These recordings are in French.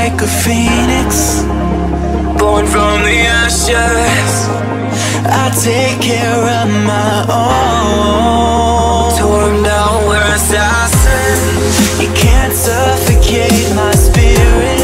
like a phoenix, born from the ashes. I take care of my own. Torn down, we're assassins. You can't suffocate my spirit,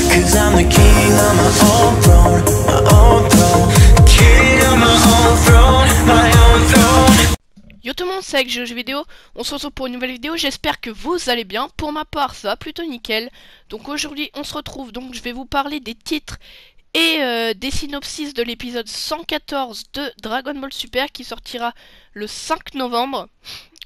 'cause I'm the king of my own throne, my own throne. King of my own throne, my own throne. Yo tout le monde, c'est avec Jeux Vidéo, on se retrouve pour une nouvelle vidéo, j'espère que vous allez bien. Pour ma part, ça va plutôt nickel. Donc aujourd'hui, on se retrouve, donc je vais vous parler des titres et des synopsis de l'épisode 114 de Dragon Ball Super qui sortira le 5 novembre.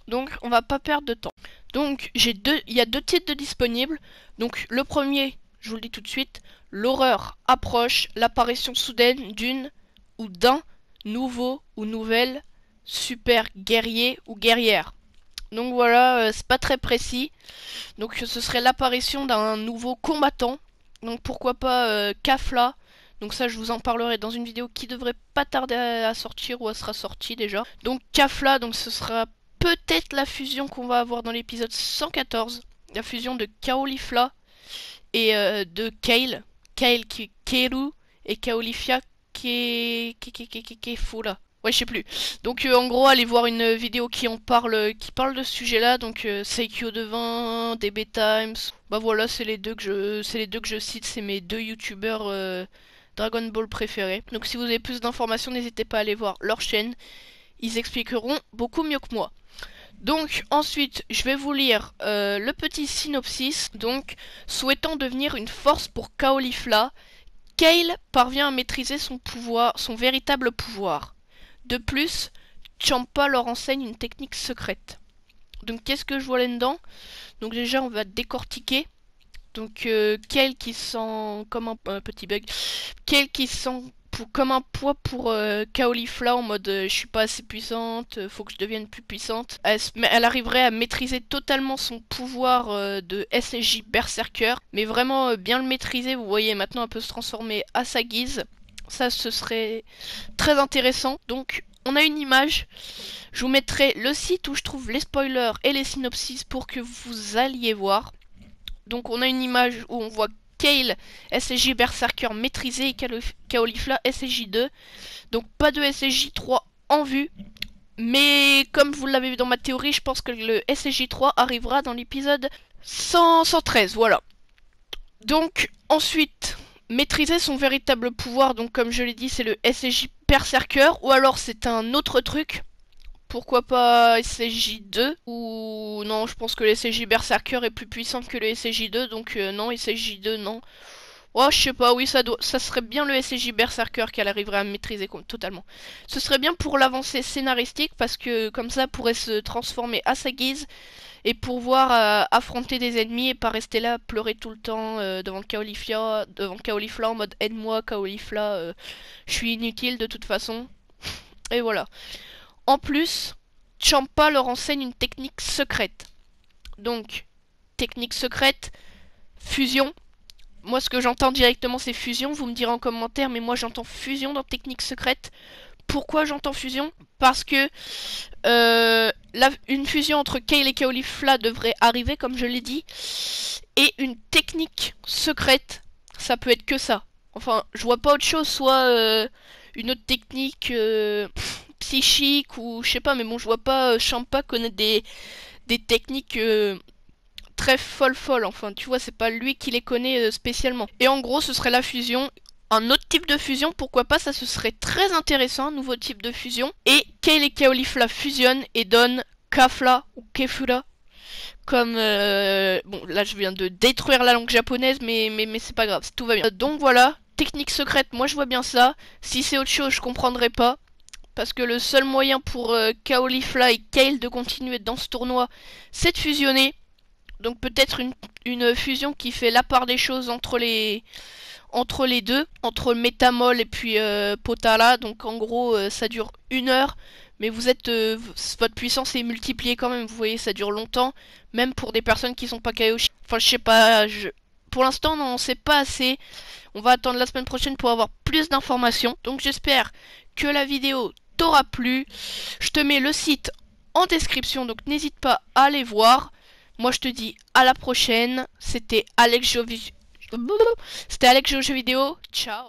Donc on va pas perdre de temps. Donc il y a deux titres de disponibles. Donc le premier, je vous le dis tout de suite, l'horreur approche, l'apparition soudaine d'une ou d'un nouveau ou nouvelle super guerrier ou guerrière. Donc voilà, c'est pas très précis. Donc ce serait l'apparition d'un nouveau combattant. Donc pourquoi pas Kafla. Donc ça je vous en parlerai dans une vidéo qui devrait pas tarder à sortir, ou elle sera sortie déjà. Donc Kafla, donc ce sera peut-être la fusion qu'on va avoir dans l'épisode 114. La fusion de Caulifla et de Kale. Kale qui est Keru et Caulifla qui est fou là. Ouais, je sais plus. Donc en gros, allez voir une vidéo qui parle de ce sujet-là. Donc Seikyo Devin, DB Times. Bah voilà, c'est les deux que je cite, c'est mes deux youtubeurs Dragon Ball préférés. Donc si vous avez plus d'informations, n'hésitez pas à aller voir leur chaîne. Ils expliqueront beaucoup mieux que moi. Donc ensuite, je vais vous lire le petit synopsis. Donc, souhaitant devenir une force pour Caulifla, Kale parvient à maîtriser son véritable pouvoir. De plus, Champa leur enseigne une technique secrète. Donc qu'est-ce que je vois là-dedans? Donc déjà on va décortiquer. Donc Kale qui sent comme un petit bug. Kale qui sent comme un poids pour Caulifla en mode je suis pas assez puissante, faut que je devienne plus puissante. Elle arriverait à maîtriser totalement son pouvoir de SSJ Berserker, mais vraiment bien le maîtriser. Vous voyez, maintenant elle peut se transformer à sa guise. Ça, ce serait très intéressant. Donc, on a une image. Je vous mettrai le site où je trouve les spoilers et les synopsis pour que vous alliez voir. Donc, on a une image où on voit Kale, SSJ Berserker maîtrisé, et Caulifla, SSJ 2. Donc, pas de SSJ 3 en vue. Mais, comme vous l'avez vu dans ma théorie, je pense que le SSJ 3 arrivera dans l'épisode 113. Voilà. Donc, ensuite, maîtriser son véritable pouvoir, donc comme je l'ai dit, c'est le SSJ Berserker, ou alors c'est un autre truc. Pourquoi pas SSJ 2, ou non, je pense que le SSJ Berserker est plus puissant que le SSJ 2, donc non, SSJ 2, non. Oh, je sais pas, oui, ça serait bien le SSJ Berserker qu'elle arriverait à maîtriser totalement. Ce serait bien pour l'avancée scénaristique, parce que comme ça, elle pourrait se transformer à sa guise et pouvoir affronter des ennemis et pas rester là à pleurer tout le temps devant Caulifla en mode aide-moi Caulifla, je suis inutile de toute façon. Et voilà. En plus, Champa leur enseigne une technique secrète. Donc, technique secrète, fusion. Moi, ce que j'entends directement, c'est fusion. Vous me direz en commentaire, mais moi, j'entends fusion dans technique secrète. Pourquoi j'entends fusion? Parce que une fusion entre Kale et Caulifla devrait arriver, comme je l'ai dit. Et une technique secrète, ça peut être que ça. Enfin, je vois pas autre chose, soit une autre technique psychique ou je sais pas, mais bon, je vois pas Champa connaître des techniques très folles. Enfin, tu vois, c'est pas lui qui les connaît spécialement. Et en gros, ce serait la fusion. Un autre type de fusion, pourquoi pas, ça ce serait très intéressant, un nouveau type de fusion. Et Kale et Caulifla fusionnent et donnent Kafla ou Kefula. Comme bon, là je viens de détruire la langue japonaise, mais c'est pas grave, tout va bien. Donc voilà, technique secrète, moi je vois bien ça. Si c'est autre chose, je comprendrai pas. Parce que le seul moyen pour Caulifla et Kale de continuer dans ce tournoi, c'est de fusionner. Donc peut-être une fusion qui fait la part des choses entre les deux, entre Métamol et puis Potala. Donc en gros ça dure 1 heure, mais votre puissance est multipliée quand même, vous voyez, ça dure longtemps, même pour des personnes qui sont pas Kaioshin. Enfin je sais pas, pour l'instant non, on sait pas assez. On va attendre la semaine prochaine pour avoir plus d'informations. Donc j'espère que la vidéo t'aura plu. Je te mets le site en description, donc n'hésite pas à aller voir. Moi je te dis à la prochaine. C'était Alex Jeux Vidéo. Ciao.